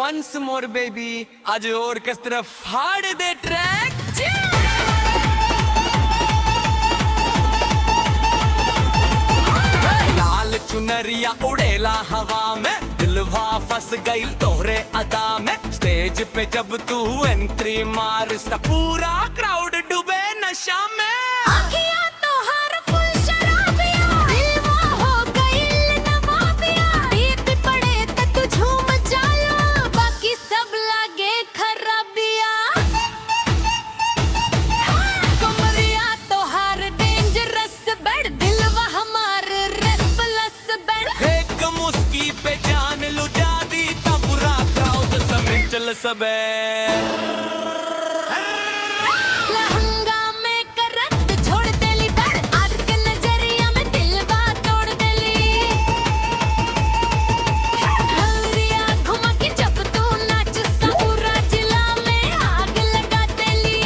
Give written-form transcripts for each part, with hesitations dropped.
once more baby, आज और किस तरफ फाड़ दे ट्रैक। लाल चुनरिया उड़ेला हवा में, दिलवा फंस गई तोहरे अदा में। स्टेज पे जब तू एंट्री मारता, पूरा क्राउड डूबे नशा में। चल सबे लहंगा में करत छोड़ देली बड़, आज के नजरिया में दिलवा तोड़ देली। हल्दिया घुमा के जब तू नाचता, पूरा जिला में आग लगा देली।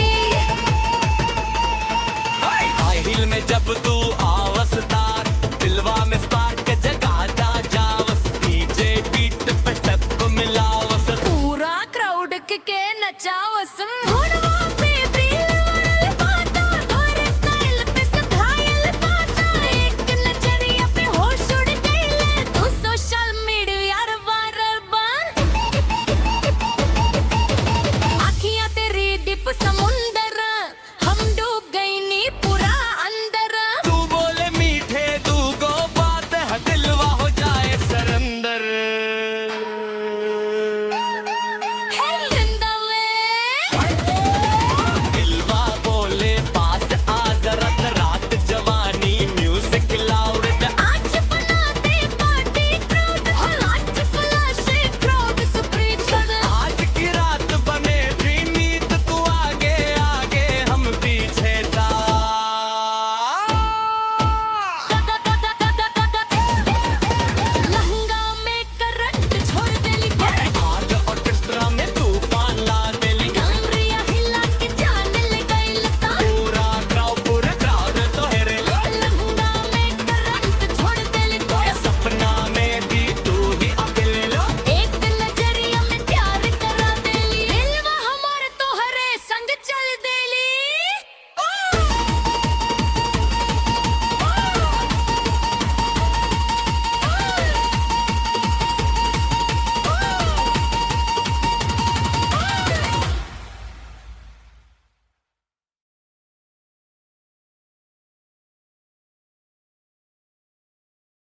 हाई हिल में जब तू आवसदार, दिलवा में स्पार्क जगाता जावस। डीजे बीट पे स्टेप मिलावस, पूरा क्राउड के नचावस।